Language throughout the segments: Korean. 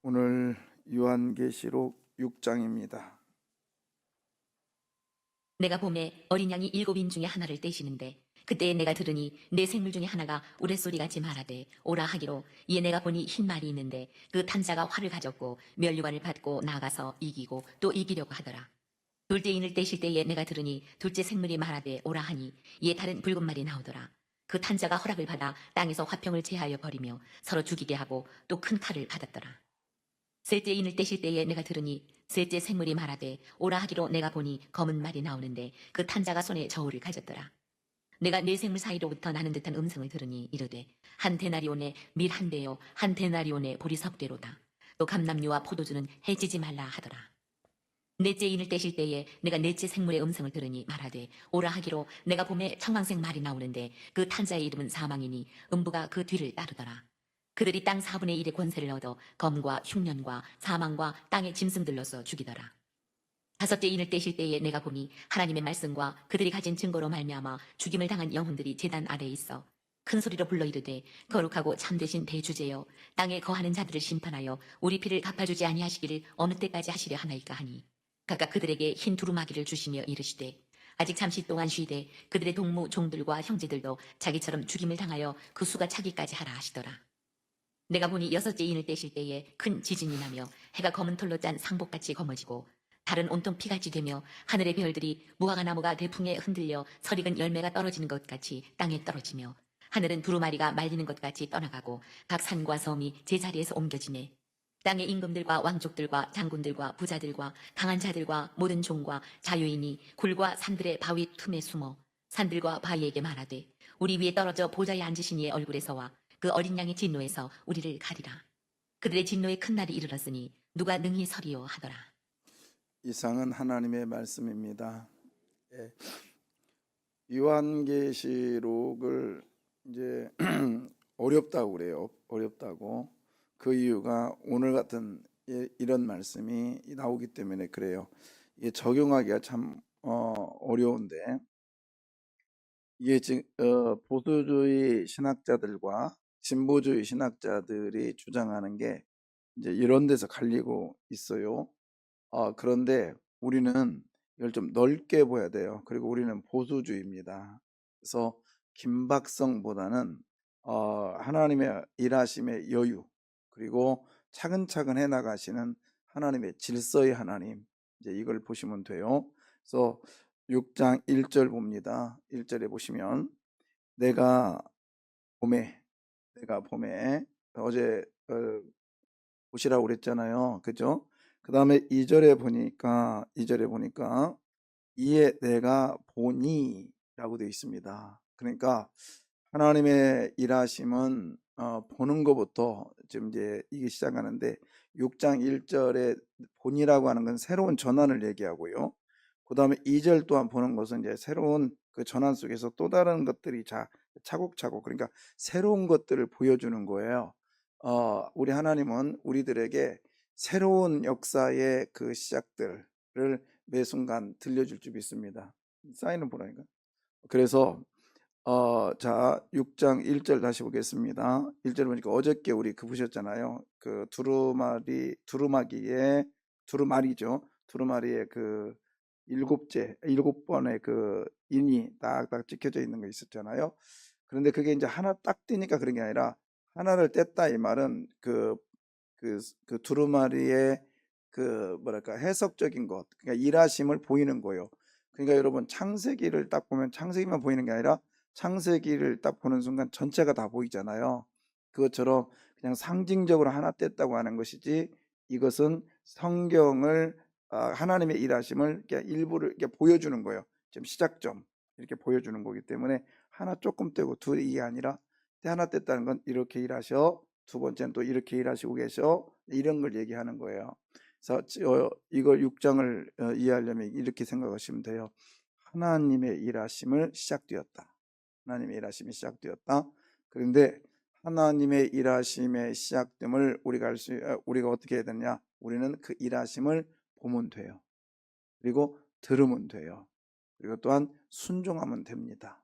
오늘 요한계시록 6장입니다. 내가 봄에 어린 양이 7인 중에 하나를 떼시는데 그때에 내가 들으니 내 생물 중에 하나가 우레소리같이 말하되 오라 하기로, 이에 내가 보니 흰 말이 있는데 그 탄자가 활을 가졌고 면류관을 받고 나아가서 이기고 또 이기려고 하더라. 둘째 인을 떼실 때에 내가 들으니 둘째 생물이 말하되 오라 하니, 이에 다른 붉은 말이 나오더라. 그 탄자가 허락을 받아 땅에서 화평을 제하여 버리며 서로 죽이게 하고 또 큰 칼을 받았더라. 셋째 인을 떼실 때에 내가 들으니 셋째 생물이 말하되 오라 하기로, 내가 보니 검은 말이 나오는데 그 탄자가 손에 저울을 가졌더라. 내가 네 생물 사이로부터 나는 듯한 음성을 들으니 이르되, 한 데나리온에 밀 한 대요 한 데나리온에 보리 석 대로다. 또 감람류와 포도주는 해지지 말라 하더라. 넷째 인을 떼실 때에 내가 넷째 생물의 음성을 들으니 말하되 오라 하기로, 내가 봄에 청황색 말이 나오는데 그 탄자의 이름은 사망이니 음부가 그 뒤를 따르더라. 그들이 땅 4분의 1의 권세를 얻어 검과 흉년과 사망과 땅의 짐승들로서 죽이더라. 다섯째 인을 떼실 때에 내가 보니 하나님의 말씀과 그들이 가진 증거로 말미암아 죽임을 당한 영혼들이 제단 아래에 있어 큰 소리로 불러 이르되, 거룩하고 참되신 대주제여, 땅에 거하는 자들을 심판하여 우리 피를 갚아주지 아니하시기를 어느 때까지 하시려 하나이까 하니, 각각 그들에게 흰 두루마기를 주시며 이르시되, 아직 잠시 동안 쉬되 그들의 동무 종들과 형제들도 자기처럼 죽임을 당하여 그 수가 차기까지 하라 하시더라. 내가 보니 여섯째 인을 떼실 때에 큰 지진이 나며 해가 검은 털로 짠 상복같이 검어지고 달은 온통 피같이 되며 하늘의 별들이 무화과 나무가 대풍에 흔들려 설익은 열매가 떨어지는 것 같이 땅에 떨어지며 하늘은 두루마리가 말리는 것 같이 떠나가고 각 산과 섬이 제자리에서 옮겨지네. 땅의 임금들과 왕족들과 장군들과 부자들과 강한 자들과 모든 종과 자유인이 굴과 산들의 바위 틈에 숨어 산들과 바위에게 말하되, 우리 위에 떨어져 보좌에 앉으신 이의 얼굴에서와 그 어린 양의 진노에서 우리를 가리라. 그들의 진노의 큰 날이 이르렀으니 누가 능히 서리요 하더라. 이상은 하나님의 말씀입니다. 예, 요한계시록을 이제 어렵다고 그래요. 어렵다고. 그 이유가 오늘 같은 이런 말씀이 나오기 때문에 그래요. 이게 적용하기가 참 어려운데, 이게 지금 보수주의 신학자들과 진보주의 신학자들이 주장하는 게 이제 이런 데서 갈리고 있어요. 그런데 우리는 이걸 좀 넓게 봐야 돼요. 그리고 우리는 보수주의입니다. 그래서 긴박성보다는 하나님의 일하심의 여유, 그리고 차근차근 해 나가시는 하나님의 질서의 하나님, 이제 이걸 보시면 돼요. 그래서 6장 1절 봅니다. 1절에 보시면 내가 봄에 어제 보시라고 그랬잖아요. 그죠? 그 다음에 2절에 보니까 이에 내가 보니 라고 되어 있습니다. 그러니까 하나님의 일하심은 보는 것부터 지금 이제 이게 시작하는데, 6장 1절에 본이라고 하는 건 새로운 전환을 얘기하고요. 그 다음에 2절 또한 보는 것은 이제 새로운 그 전환 속에서 또 다른 것들이 차곡차곡, 그러니까 새로운 것들을 보여주는 거예요. 우리 하나님은 우리들에게 새로운 역사의 그 시작들을 매 순간 들려줄 줄 믿습니다. 사인은 보라니까. 그래서 자, 6장 1절 다시 보겠습니다. 1절 보니까 어저께 우리 그 보셨잖아요. 그 두루마리죠. 두루마리의 그 일곱 번의 그 인이 딱딱 찍혀져 있는 거 있었잖아요. 그런데 그게 이제 하나 딱 띄니까 그런 게 아니라, 하나를 뗐다 이 말은 그 두루마리의 그 뭐랄까 해석적인 것, 그러니까 일하심을 보이는 거예요. 그러니까 여러분, 창세기를 딱 보면 창세기만 보이는 게 아니라 창세기를 딱 보는 순간 전체가 다 보이잖아요. 그것처럼 그냥 상징적으로 하나 뗐다고 하는 것이지, 이것은 성경을 하나님의 일하심을 이렇게 일부를 이렇게 보여주는 거예요. 지금 시작점 이렇게 보여주는 거기 때문에 하나 조금 떼고 둘이 이게 아니라, 하나 뗐다는 건 이렇게 일하셔, 두 번째는 또 이렇게 일하시고 계셔, 이런 걸 얘기하는 거예요. 그래서 이걸 6장을 이해하려면 이렇게 생각하시면 돼요. 하나님의 일하심을 시작되었다. 하나님의 일하심이 시작되었다. 그런데 하나님의 일하심의 시작됨을 우리가 어떻게 해야 되냐? 우리는 그 일하심을 보면 돼요. 그리고 들으면 돼요. 그리고 또한 순종하면 됩니다.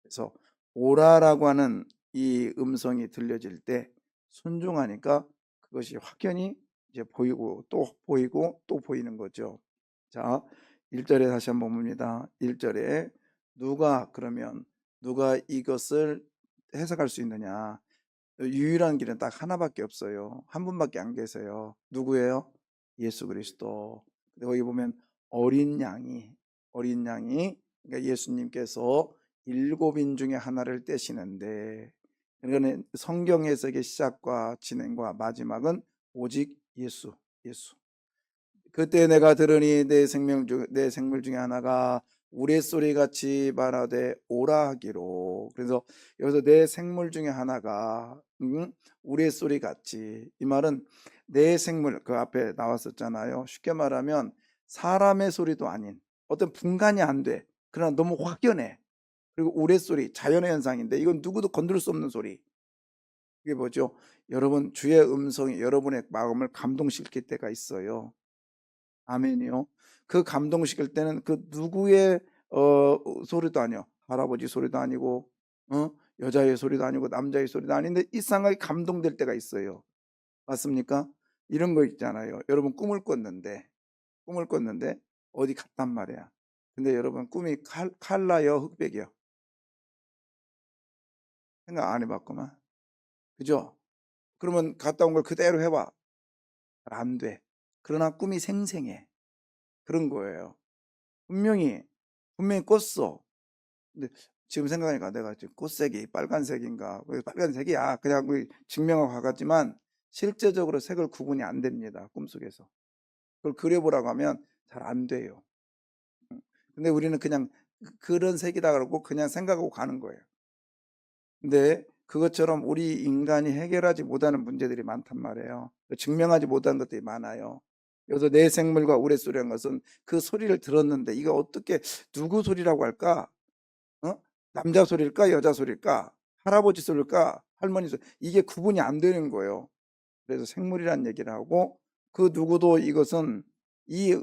그래서 오라라고 하는 이 음성이 들려질 때 순종하니까 그것이 확연히 이제 보이고 또 보이고 또 보이는 거죠. 자, 1절에 다시 한번 봅니다. 1절에 그러면 누가 이것을 해석할 수 있느냐? 유일한 길은 딱 하나밖에 없어요. 한 분밖에 안 계세요. 누구예요? 예수 그리스도. 근데 거기 보면 어린 양이 그러니까 예수님께서 7인 중에 하나를 떼시는데, 그러니까 성경 해석의 시작과 진행과 마지막은 오직 예수. 그때 내가 들으니 내 생물 중에 하나가 우레소리 같이 말하되 오라 하기로. 그래서 여기서 내 생물 중에 하나가 우레소리 같이, 이 말은 내 생물, 그 앞에 나왔었잖아요. 쉽게 말하면 사람의 소리도 아닌, 어떤 분간이 안 돼. 그러나 너무 확연해. 그리고 우레소리, 자연의 현상인데 이건 누구도 건들 수 없는 소리. 이게 뭐죠? 여러분, 주의 음성이 여러분의 마음을 감동시킬 때가 있어요. 아멘이요. 그 감동시킬 때는 그 누구의 소리도 아니요. 할아버지 소리도 아니고 여자의 소리도 아니고 남자의 소리도 아닌데 이상하게 감동될 때가 있어요. 맞습니까? 이런 거 있잖아요. 여러분 꿈을 꿨는데 어디 갔단 말이야. 근데 여러분 꿈이 칼라요, 흑백이요? 생각 안 해봤구만. 그죠? 그러면 갔다 온 걸 그대로 해봐. 안 돼. 그러나 꿈이 생생해. 그런 거예요. 분명히 꿨어. 근데 지금 생각하니까 내가 지금 꽃색이 빨간색인가? 왜 빨간색이야? 그냥 증명하고 가겠지만 실제적으로 색을 구분이 안 됩니다. 꿈속에서. 그걸 그려보라고 하면 잘 안 돼요. 근데 우리는 그냥 그런 색이다 그러고 그냥 생각하고 가는 거예요. 근데 그것처럼 우리 인간이 해결하지 못하는 문제들이 많단 말이에요. 증명하지 못한 것들이 많아요. 여기서 내 생물과 우레소리라는 것은 그 소리를 들었는데 이거 어떻게 누구 소리라고 할까? 남자 소리일까 여자 소리일까, 할아버지 소리일까 할머니 소리, 이게 구분이 안 되는 거예요. 그래서 생물이란 얘기를 하고, 그 누구도 이것은 이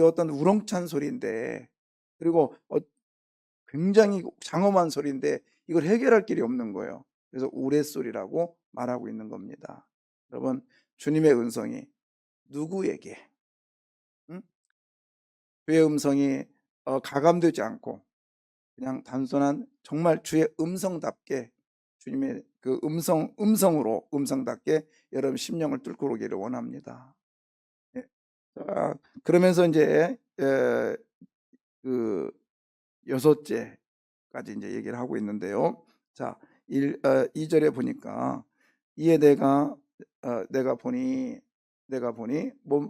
어떤 우렁찬 소리인데, 그리고 굉장히 장엄한 소리인데 이걸 해결할 길이 없는 거예요. 그래서 우레소리라고 말하고 있는 겁니다. 여러분, 주님의 음성이 누구에게 주의 음성이 가감되지 않고 그냥 단순한 정말 주의 음성답게, 주님의 그 음성답게 여러분 심령을 뚫고 오기를 원합니다. 예. 자, 그러면서 이제 그 여섯째까지 이제 얘기를 하고 있는데요. 자, 2절에 보니까 이에 내가 보니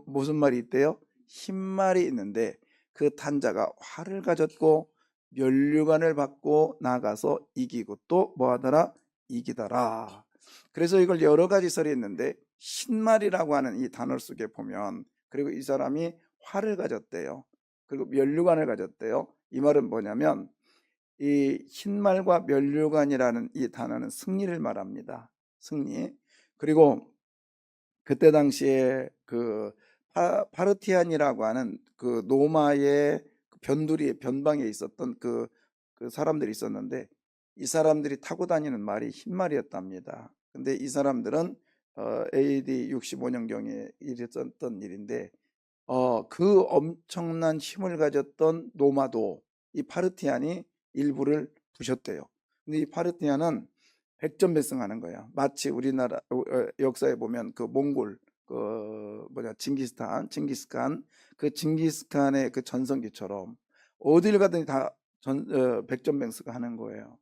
무슨 말이 있대요? 흰 말이 있는데 그 탄자가 활을 가졌고 면류관을 받고 나가서 이기고 또 뭐하더라? 이기더라. 그래서 이걸 여러 가지 설이 있는데 흰말이라고 하는 이 단어 속에 보면, 그리고 이 사람이 활을 가졌대요. 그리고 면류관을 가졌대요. 이 말은 뭐냐면 이 흰말과 면류관이라는 이 단어는 승리를 말합니다. 승리. 그리고 그때 당시에 그 파르티안이라고 하는 그 로마의 변방에 있었던 그 사람들이 있었는데, 이 사람들이 타고 다니는 말이 흰말이었답니다. 근데 이 사람들은 AD 65년경에 일어났던 일인데, 그 엄청난 힘을 가졌던 로마도 이 파르티안이 일부를 부셨대요. 근데 이 파르티안은 백전백승하는 거야. 마치 우리나라 역사에 보면 그 몽골 징기스칸 그 징기스칸의 그 전성기처럼 어딜 가든지 다 백전백승하는 거예요.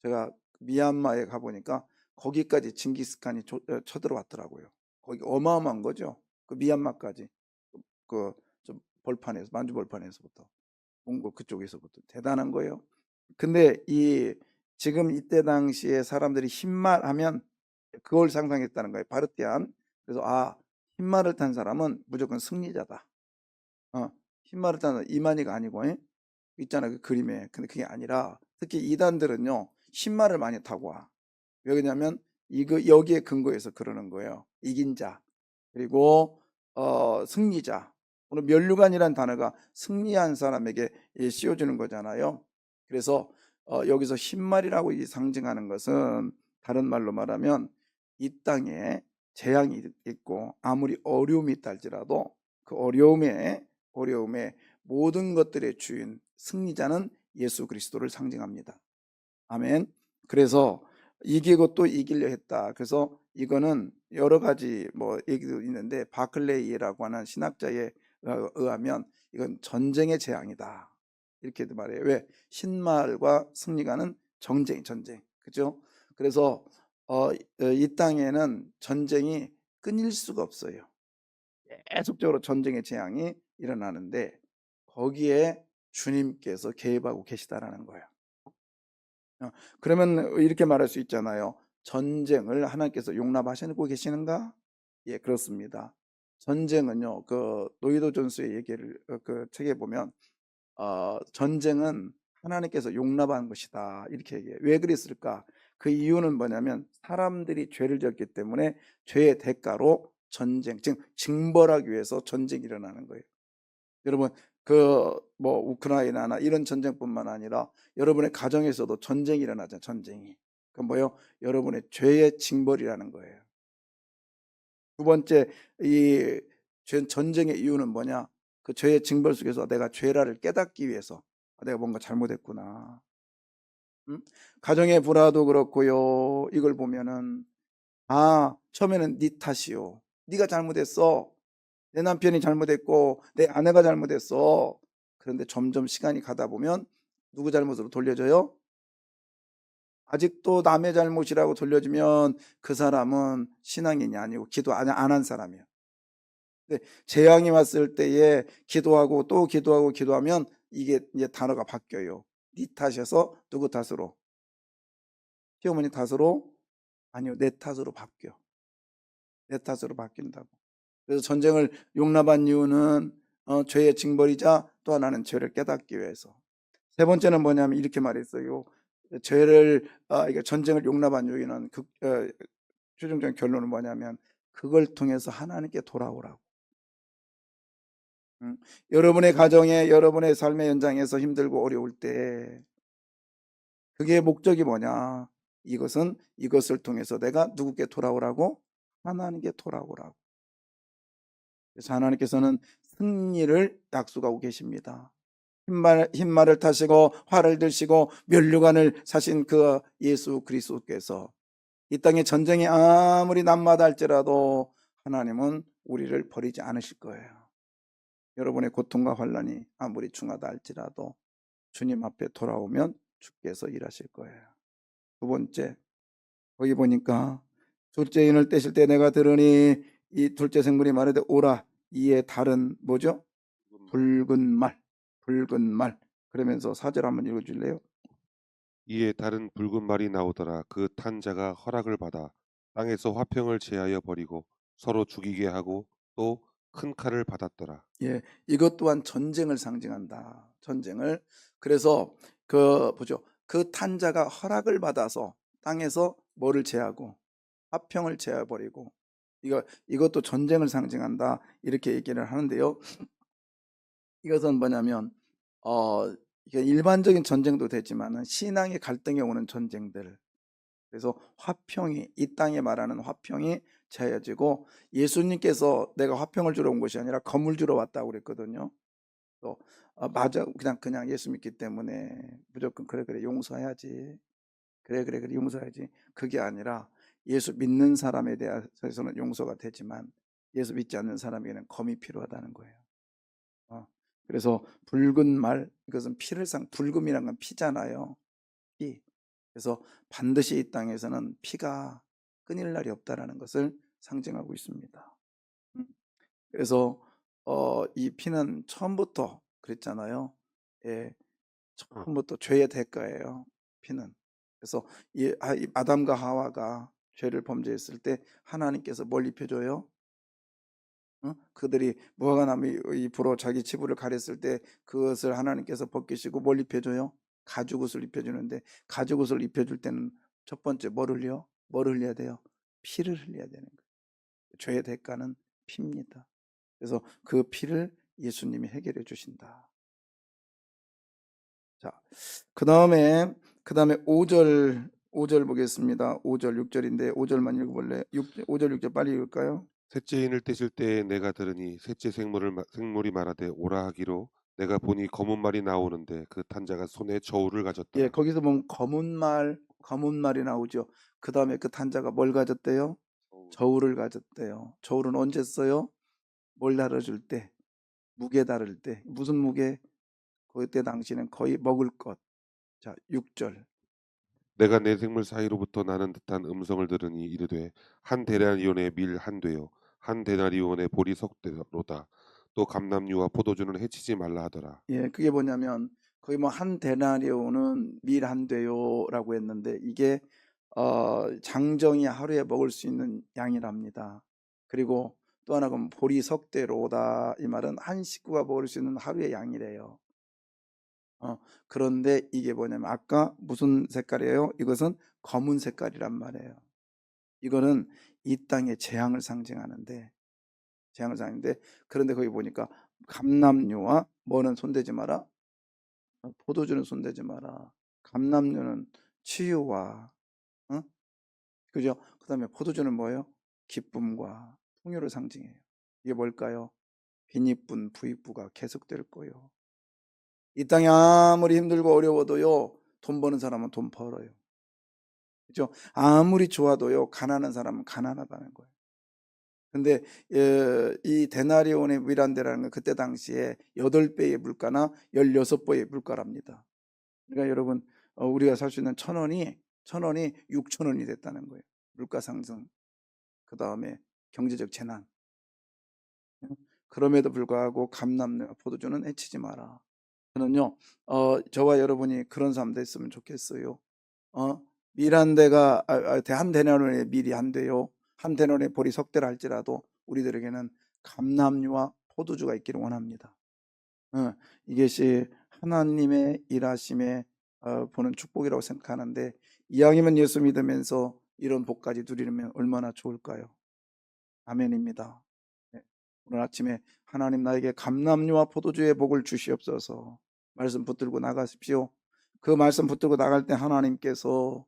제가 미얀마에 가보니까 거기까지 징기스칸이 쳐들어왔더라고요. 거기 어마어마한 거죠. 그 미얀마까지 좀 벌판에서, 만주 벌판에서부터 몽골 그쪽에서부터 대단한 거예요. 근데 지금 이때 당시에 사람들이 흰말 하면 그걸 상상했다는 거예요. 바르티안. 그래서 흰말을 탄 사람은 무조건 승리자다. 흰말을 탄 사람 이만희가 아니고 있잖아 그 그림에. 근데 그게 아니라 특히 이단들은요 흰말을 많이 타고 와. 왜냐면 여기에 근거해서 그러는 거예요. 이긴 자, 그리고 승리자. 오늘 면류관이라는 단어가 승리한 사람에게 씌워주는 거잖아요. 그래서 여기서 흰말이라고 상징하는 것은 다른 말로 말하면 이 땅에 재앙이 있고 아무리 어려움이 있다 할지라도 그 어려움에 모든 것들의 주인 승리자는 예수 그리스도를 상징합니다. 아멘. 그래서 이기고 또 이기려 했다. 그래서 이거는 여러 가지 뭐 얘기도 있는데 바클레이라고 하는 신학자에 의하면 이건 전쟁의 재앙이다. 이렇게도 말해요. 왜? 신말과 승리가는 전쟁. 그죠? 그래서 이 땅에는 전쟁이 끊일 수가 없어요. 계속적으로 전쟁의 재앙이 일어나는데 거기에 주님께서 개입하고 계시다라는 거예요. 그러면 이렇게 말할 수 있잖아요. 전쟁을 하나님께서 용납하시고 계시는가? 예, 그렇습니다. 전쟁은요, 그 노이도 존스의 얘기를 그 책에 보면 전쟁은 하나님께서 용납한 것이다 이렇게 얘기해요. 왜 그랬을까? 그 이유는 뭐냐면 사람들이 죄를 지었기 때문에 죄의 대가로 전쟁, 즉 징벌하기 위해서 전쟁이 일어나는 거예요. 여러분 그 뭐 우크라이나나 이런 전쟁뿐만 아니라 여러분의 가정에서도 전쟁이 일어나죠. 전쟁이. 그 뭐요? 여러분의 죄의 징벌이라는 거예요. 두 번째 이 전쟁의 이유는 뭐냐? 그 죄의 징벌 속에서 내가 죄라를 깨닫기 위해서 내가 뭔가 잘못했구나. 가정의 불화도 그렇고요. 이걸 보면은 처음에는 네 탓이요. 네가 잘못했어. 내 남편이 잘못했고 내 아내가 잘못했어. 그런데 점점 시간이 가다 보면 누구 잘못으로 돌려져요? 아직도 남의 잘못이라고 돌려주면 그 사람은 신앙인이 아니고 기도 안 한 사람이에요. 근데 재앙이 왔을 때에 기도하고 또 기도하면 이게 이제 단어가 바뀌어요. 네 탓에서 누구 탓으로? 시어머니 탓으로? 아니요, 내 탓으로 바뀌어. 내 탓으로 바뀐다고. 그래서 전쟁을 용납한 이유는 죄의 징벌이자 또 하나는 죄를 깨닫기 위해서. 세 번째는 뭐냐면 이렇게 말했어요. 이게 전쟁을 용납한 이유는 최종적인 결론은 뭐냐면 그걸 통해서 하나님께 돌아오라고. 여러분의 가정에 여러분의 삶의 현장에서 힘들고 어려울 때 그게 목적이 뭐냐? 이것을 통해서 내가 누구께 돌아오라고? 하나님께 돌아오라고. 그래서 하나님께서는 승리를 약속하고 계십니다. 흰말을 타시고 활을 드시고 면류관을 사신 그 예수 그리스도께서 이 땅의 전쟁이 아무리 남마다 할지라도 하나님은 우리를 버리지 않으실 거예요. 여러분의 고통과 환난이 아무리 중하다 할지라도 주님 앞에 돌아오면 주께서 일하실 거예요. 두 번째, 거기 보니까 둘째 인을 떼실 때 내가 들으니 이 둘째 생물이 말하되 오라. 이에 다른 뭐죠? 붉은 말. 그러면서 4절 한번 읽어줄래요? 이에 다른 붉은 말이 나오더라. 그 탄 자가 허락을 받아 땅에서 화평을 제하여 버리고 서로 죽이게 하고 또 큰 칼을 받았더라. 예, 이것 또한 전쟁을 상징한다. 전쟁을. 그래서 보죠. 그 탄자가 허락을 받아서 땅에서 뭐를 제하고 화평을 제해버리고 이것도 전쟁을 상징한다. 이렇게 얘기를 하는데요. 이것은 뭐냐면 이게 일반적인 전쟁도 되지만은 신앙의 갈등에 오는 전쟁들. 그래서 이 땅에 말하는 화평이 제해지고 예수님께서 내가 화평을 주러 온 것이 아니라 검을 주러 왔다고 그랬거든요. 또 맞아 그냥 예수 믿기 때문에 무조건 그래 용서해야지. 그래 용서해야지. 그게 아니라 예수 믿는 사람에 대해서는 용서가 되지만 예수 믿지 않는 사람에게는 검이 필요하다는 거예요. 그래서 붉은 말 이것은 붉음이란 건 피잖아요. 피. 그래서 반드시 이 땅에서는 피가 끊일 날이 없다라는 것을 상징하고 있습니다. 그래서 이 피는 처음부터 그랬잖아요. 예, 처음부터 죄의 대가예요. 피는. 그래서 이 아담과 하와가 죄를 범죄했을 때 하나님께서 뭘 입혀줘요? 그들이 무화과 나무 잎으로 자기 치부를 가렸을 때 그것을 하나님께서 벗기시고 뭘 입혀줘요? 가죽옷을 입혀주는데 가죽옷을 입혀줄 때는 첫 번째 뭘 흘려야 돼요? 피를 흘려야 되는 거예요. 죄의 대가는 피입니다. 그래서 그 피를 예수님이 해결해 주신다. 자, 그 다음에 5절 5절 보겠습니다. 5절 6절인데 5절만 읽어볼래요? 5절 6절 빨리 읽을까요? 셋째 인을 떼실 때에 내가 들으니 셋째 생물이 말하되 오라 하기로 내가 보니 검은 말이 나오는데 그 탄자가 손에 저울을 예, 가졌더라. 거기서 보면 검은 말이 나오죠. 그 다음에 그 탄자가 뭘 가졌대요? 저울을 가졌대요. 저울은 언제 써요? 뭘 다뤄줄 때? 무게 다룰 때. 무슨 무게? 그때 당시는 거의 먹을 것. 자, 6절. 내가 내 생물 사이로부터 나는 듯한 음성을 들으니 이르되 한 데나리온의 밀 한 되요 한 데나리온의 보리 석 대로다. 또 감람류와 포도주는 해치지 말라 하더라. 예, 그게 뭐냐면 거의 뭐 한 데나리온은 밀 한 대요라고 했는데 이게 장정이 하루에 먹을 수 있는 양이랍니다. 그리고 또 하나가 뭐 보리 석 대로다 이 말은 한 식구가 먹을 수 있는 하루의 양이래요. 그런데 이게 뭐냐면 아까 무슨 색깔이에요? 이것은 검은 색깔이란 말이에요. 이거는 이 땅의 재앙을 상징하는데 그런데 거기 보니까 감람류와 뭐는 손대지 마라. 포도주는 손대지 마라. 감람류는 치유와 그죠? 그다음에 포도주는 뭐예요? 기쁨과 풍요를 상징해요. 이게 뭘까요? 빈익분 부익부가 계속될 거예요. 이 땅이 아무리 힘들고 어려워도요, 돈 버는 사람은 돈 벌어요. 그죠? 아무리 좋아도요, 가난한 사람은 가난하다는 거예요. 근데 이 데나리온의 위란대라는 건 그때 당시에 8배의 물가나 16배의 물가랍니다. 그러니까 여러분 우리가 살 수 있는 천 원이 6,000원이 됐다는 거예요. 물가 상승, 그 다음에 경제적 재난. 그럼에도 불구하고 감람류 포도주는 해치지 마라. 저는요 저와 여러분이 그런 삶 됐으면 좋겠어요. 밀 한 대가 한 데나리온의 밀이 한 대요 한 데나리온의 보리 석 대라 할지라도 우리들에게는 감람류와 포도주가 있기를 원합니다. 이것이 하나님의 일하심에 보는 축복이라고 생각하는데 이왕이면 예수 믿으면서 이런 복까지 누리면 얼마나 좋을까요? 아멘입니다. 네. 오늘 아침에 하나님 나에게 감람류와 포도주의 복을 주시옵소서. 말씀 붙들고 나가십시오. 그 말씀 붙들고 나갈 때 하나님께서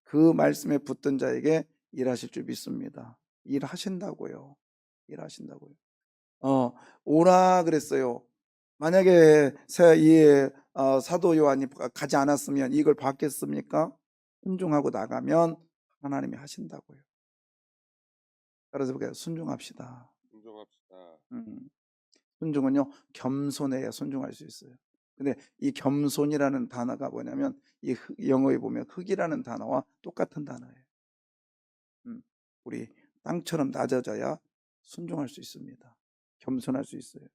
그 말씀에 붙든 자에게 일하실 줄 믿습니다. 일하신다고요. 일하신다고요. 오라 그랬어요. 만약에 사도 요한이 가지 않았으면 이걸 받겠습니까? 순종하고 나가면 하나님이 하신다고요. 따라서 순종합시다. 순종합시다. 순종은요, 겸손해야 순종할 수 있어요. 근데 이 겸손이라는 단어가 뭐냐면 이 영어에 보면 흙이라는 단어와 똑같은 단어예요. 우리 땅처럼 낮아져야 순종할 수 있습니다. 겸손할 수 있어요.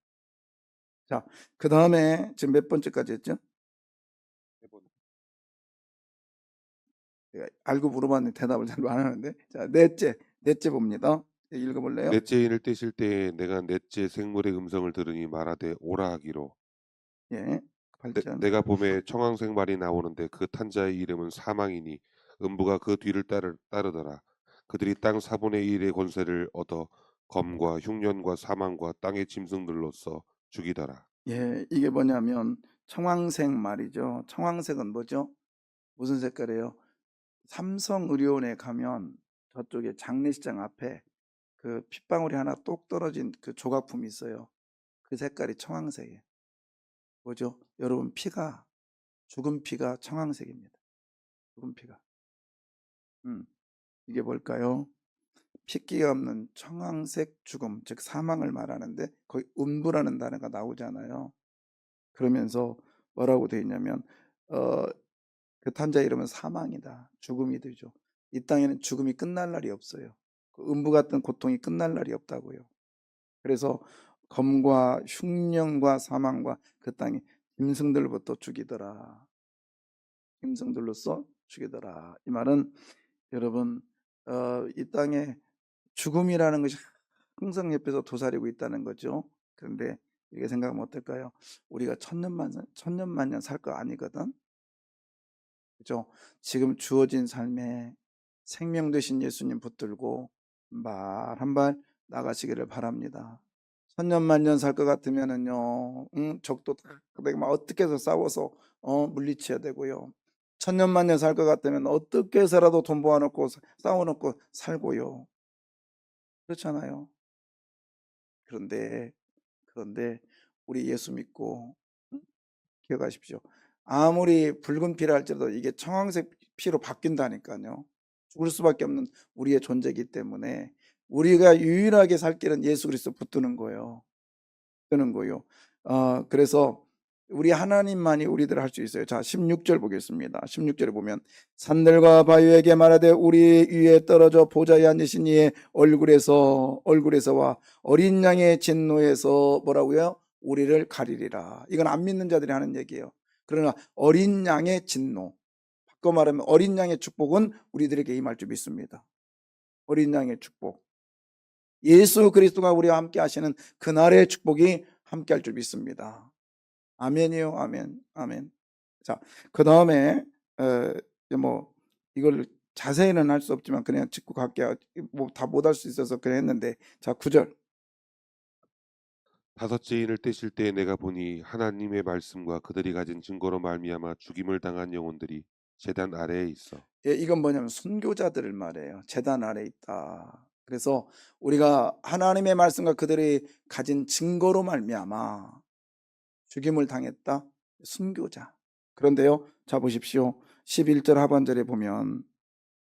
자, 그 다음에 지금 몇 번째까지 했죠? 제가 알고 물어봤는데 대답을 잘 안 하는데. 자, 넷째 봅니다. 읽어볼래요? 넷째 인을 떼실 때에 내가 넷째 생물의 음성을 들으니 말하되 오라 하기로 예, 8절. 내가 봄에 청황색 말이 나오는데 그 탄자의 이름은 사망이니 음부가 그 뒤를 따르더라. 그들이 땅 4분의 1의 권세를 얻어 검과 흉년과 사망과 땅의 짐승들로서 죽이더라. 예, 이게 뭐냐면 청황색 말이죠. 청황색은 뭐죠? 무슨 색깔이에요? 삼성의료원에 가면 저쪽에 장례식장 앞에 그 핏방울이 하나 똑 떨어진 그 조각품이 있어요. 그 색깔이 청황색이에요. 뭐죠? 여러분 죽은 피가 청황색입니다. 죽은 피가. 이게 뭘까요? 핏기가 없는 청황색 죽음, 즉 사망을 말하는데 거기 음부라는 단어가 나오잖아요. 그러면서 뭐라고 되어 있냐면 그 탄자 이름은 사망이다. 죽음이 되죠. 이 땅에는 죽음이 끝날 날이 없어요. 그 음부 같은 고통이 끝날 날이 없다고요. 그래서 검과 흉령과 사망과 그 땅에 짐승들부터 죽이더라. 짐승들로서 죽이더라. 이 말은 여러분 이 땅에 죽음이라는 것이 항상 옆에서 도사리고 있다는 거죠. 그런데 이렇게 생각하면 어떨까요? 우리가 천년만년 살 거 아니거든. 그죠? 지금 주어진 삶에 생명 되신 예수님 붙들고 말 한 발 나가시기를 바랍니다. 천년만년 살 것 같으면은요, 적도 다 내가 막 어떻게 해서 싸워서 물리쳐야 되고요. 천년만년 살 것 같다면 어떻게 해서라도 돈 모아놓고 쌓아놓고 살고요. 그렇잖아요. 그런데 우리 예수 믿고 기억하십시오. 아무리 붉은 피라 할지라도 이게 청황색 피로 바뀐다니까요. 죽을 수밖에 없는 우리의 존재이기 때문에 우리가 유일하게 살 길은 예수 그리스도 붙드는 거예요. 붙드는 거예요. 그래서 우리 하나님만이 우리들 할 수 있어요. 자, 16절 보겠습니다. 16절에 보면 산들과 바위에게 말하되 우리 위에 떨어져 보좌에 앉으신 이의 얼굴에서와 어린 양의 진노에서 뭐라고요? 우리를 가리리라. 이건 안 믿는 자들이 하는 얘기예요. 그러나 어린 양의 진노, 바꿔 말하면 어린 양의 축복은 우리들에게 임할 줄 믿습니다. 어린 양의 축복, 예수 그리스도가 우리와 함께 하시는 그날의 축복이 함께 할 줄 믿습니다. 아멘이요. 아멘. 아멘. 자, 그 다음에 뭐 이걸 자세히는 할 수 없지만 그냥 짚고 갈게요. 뭐 다 못 할 수 있어서 그래 했는데, 자, 9절. 다섯째 인을 떼실 때에 내가 보니 하나님의 말씀과 그들이 가진 증거로 말미암아 죽임을 당한 영혼들이 제단 아래에 있어. 예, 이건 뭐냐면 순교자들을 말해요. 제단 아래 있다. 그래서 우리가 하나님의 말씀과 그들이 가진 증거로 말미암아 죽임을 당했다. 순교자. 그런데요, 자 보십시오. 11절 하반절에 보면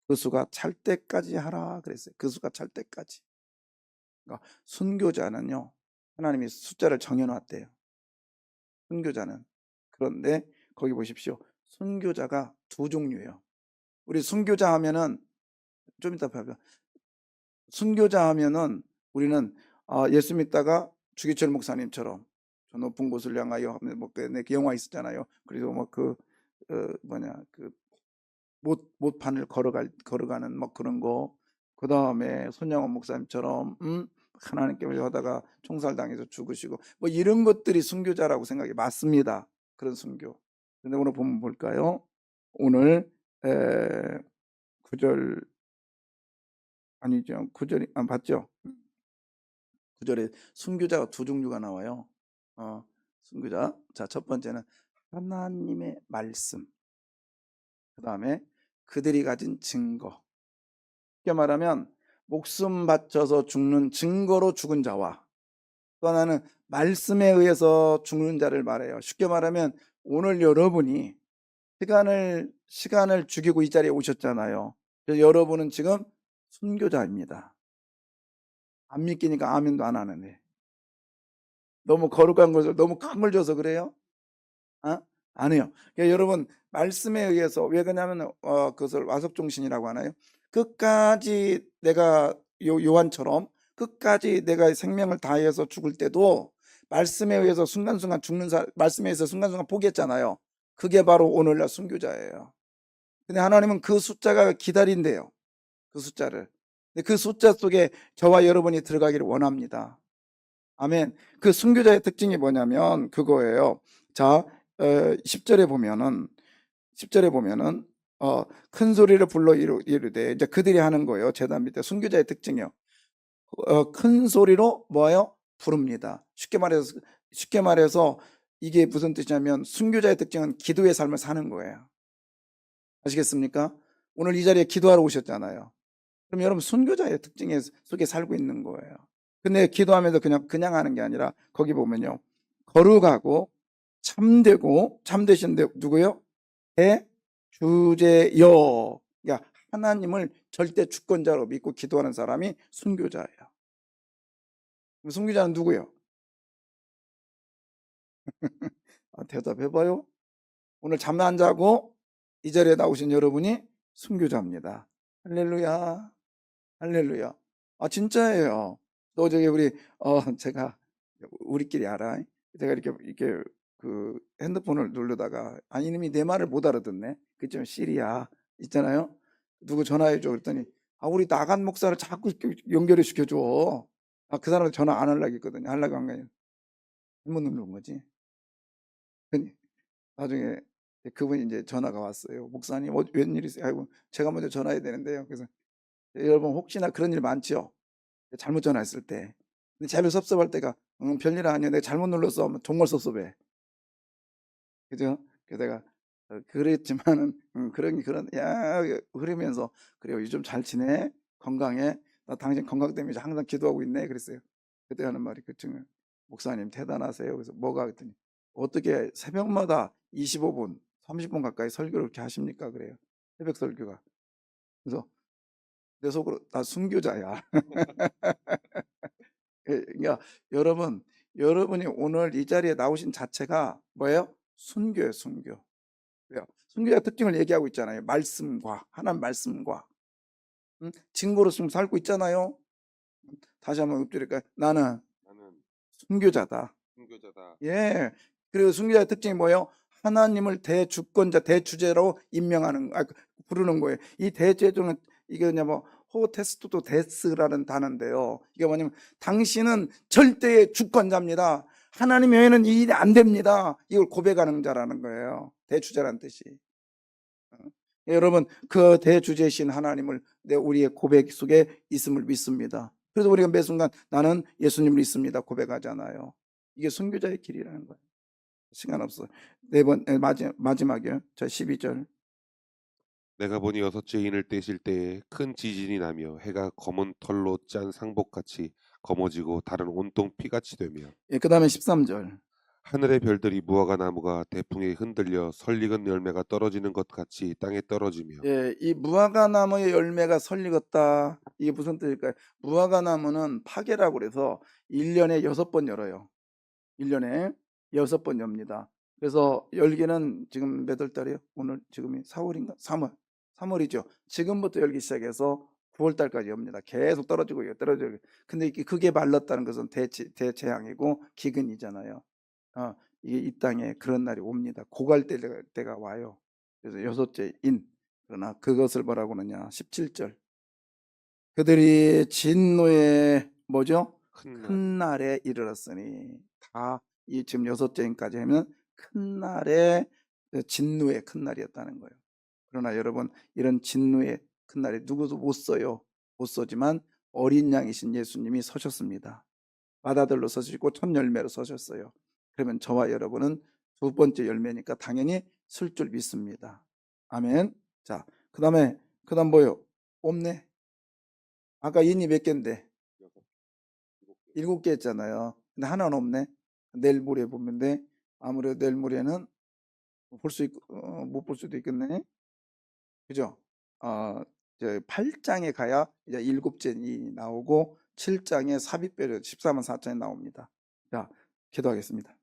그 수가 찰 때까지 하라 그랬어요. 그 수가 찰 때까지. 그러니까 순교자는요, 하나님이 숫자를 정해놨대요. 순교자는. 그런데 거기 보십시오. 순교자가 두 종류예요. 우리 순교자 하면은 좀 이따 봐요. 순교자 하면은 우리는 예수 믿다가 주기철 목사님처럼 저 높은 곳을 향하여 하면 뭐 그 영화 있었잖아요. 그리고 뭐 못판을 걸어가는 뭐 그런 거. 그 다음에 손양원 목사님처럼 하나님께 하다가 총살당해서 죽으시고 뭐 이런 것들이 순교자라고 생각이 맞습니다. 그런 순교. 근데 오늘 보면 볼까요? 오늘 9절 아니죠. 9절이 맞죠? 9절에 순교자가 두 종류가 나와요. 순교자. 자, 첫 번째는 하나님의 말씀. 그 다음에 그들이 가진 증거. 쉽게 말하면 목숨 바쳐서 죽는 증거로 죽은 자와 또 하나는 말씀에 의해서 죽는 자를 말해요. 쉽게 말하면 오늘 여러분이 시간을 죽이고 이 자리에 오셨잖아요. 그래서 여러분은 지금 순교자입니다. 안 믿기니까 아멘도 안 하는데. 너무 거룩한 것을 너무 큰 걸 줘서 그래요? 안 해요. 그러니까 여러분 말씀에 의해서 왜 그러냐면 그것을 와석종신이라고 하나요? 끝까지 내가 요한처럼 끝까지 내가 생명을 다해서 죽을 때도 말씀에 의해서 순간순간 말씀에 의해서 순간순간 포기했잖아요. 그게 바로 오늘날 순교자예요. 근데 하나님은 그 숫자가 기다린대요. 그 숫자를. 근데 그 숫자 속에 저와 여러분이 들어가기를 원합니다. 아멘. 그 순교자의 특징이 뭐냐면 그거예요. 자, 10절에 보면은 큰 소리를 불러 이르되 이제 그들이 하는 거예요. 제단 밑에 순교자의 특징이요. 큰 소리로 뭐예요? 부릅니다. 쉽게 말해서 이게 무슨 뜻이냐면 순교자의 특징은 기도의 삶을 사는 거예요. 아시겠습니까? 오늘 이 자리에 기도하러 오셨잖아요. 그럼 여러분 순교자의 특징 속에 살고 있는 거예요. 근데 기도하면서 그냥 하는 게 아니라 거기 보면요. 거룩하고 참되신 누구요? 주제여. 그러니까 하나님을 절대 주권자로 믿고 기도하는 사람이 순교자예요. 그럼 순교자는 누구요? 대답해봐요. 오늘 잠 안 자고 이 자리에 나오신 여러분이 순교자입니다. 할렐루야. 할렐루야. 진짜예요. 또 저기 제가 우리끼리 알아. 제가 이렇게 그 핸드폰을 누르다가 이놈이 내 말을 못 알아듣네. 그쯤 시리아 있잖아요. 누구 전화해줘 그랬더니 우리 나간 목사를 자꾸 연결해 시켜줘. 그 사람 전화 안 하려고 했거든요. 하려고 한 거예요. 잘못 누른 거지. 나중에 그분이 이제 전화가 왔어요. 목사님 웬일이세요? 아이고 제가 먼저 전화해야 되는데요. 그래서 여러분 혹시나 그런 일 많죠? 잘못 전화했을 때. 근데 제일 섭섭할 때가 별일 아니야. 내가 잘못 눌렀어 하면 정말 섭섭해. 그죠? 그래서 내가 그랬지만은 그런 야 그러면서 "그래요. 요즘 잘 지내? 건강해? 나 당신 건강 때문에 항상 기도하고 있네." 그랬어요. 그때 하는 말이 그 중에 "목사님 대단하세요." 그래서 "뭐가?" 그랬더니 "어떻게 새벽마다 25 분, 30분 가까이 설교를 그렇게 하십니까?" 그래요. 새벽 설교가. 그래서 내 속으로 '나 순교자야.' 그러니까 여러분, 여러분이 오늘 이 자리에 나오신 자체가 뭐예요? 순교예요, 순교. 왜요? 순교의 특징을 얘기하고 있잖아요. 말씀과 하나님 말씀과 증거로 지금 살고 있잖아요. 다시 한번 읊조릴까요? 나는 나는 순교자다. 순교자다. 예. 그리고 순교자의 특징이 뭐예요? 하나님을 대주권자, 대주제로 임명하는 부르는 거예요. 이 대제도는 이게 그냥 뭐 호테스토도 데스라는 단어인데요. 이게 뭐냐면 당신은 절대의 주권자입니다. 하나님 외에는 이 일이 안 됩니다. 이걸 고백하는 자라는 거예요. 대주자라는 뜻이. 어. 여러분 그 대주제신 하나님을 우리의 고백 속에 있음을 믿습니다. 그래서 우리가 매 순간 나는 예수님을 믿습니다 고백하잖아요. 이게 순교자의 길이라는 거예요. 시간 없어. 마지막이요. 자 12절. 내가 보니 여섯째 인을 떼실 때에 큰 지진이 나며 해가 검은 털로 짠 상복같이 검어지고 달은 온통 피같이 되며 예, 그다음에 13절. 하늘의 별들이 무화과 나무가 대풍에 흔들려 설익은 열매가 떨어지는 것 같이 땅에 떨어지며 예, 이 무화과 나무의 열매가 설익었다. 이게 무슨 뜻일까요? 무화과 나무는 파계라고 그래서 1년에 6번 열어요. 1년에 6번 엽니다. 그래서 열기는 지금 몇 월 달이에요? 오늘 지금이 4월인가? 3월. 3월이죠. 지금부터 열기 시작해서 9월 달까지 엽니다. 계속 떨어지고 떨어지고. 근데 그게 말랐다는 것은 대재앙이고 기근이잖아요. 이게 이 땅에 그런 날이 옵니다. 고갈 때가 와요. 그래서 여섯째 인. 그러나 그것을 뭐라고 하느냐? 17절. 그들이 진노의 뭐죠? 큰 날이 큰 날에 이르렀으니 다 이 지금 여섯째 인까지 하면 큰 날에 진노의 큰 날이었다는 거예요. 그러나 여러분 이런 진노의 큰 날에 누구도 못 써요. 못 써지만 어린 양이신 예수님이 서셨습니다. 마다들로 서시고 첫 열매로 서셨어요. 그러면 저와 여러분은 두 번째 열매니까 당연히 쓸 줄 믿습니다. 아멘. 자, 그다음 뭐요? 없네. 아까 인이 몇 개인데? 여섯, 일곱 개. 7개 했잖아요. 근데 하나는 없네. 내일 모레 보면 돼. 아무래도 내일 모레는 못 볼 수도 있겠네. 그죠? 이제 8장에 가야 이제 7째이 나오고 7장에 삽입별이 14만 4천이 나옵니다. 자, 기도하겠습니다.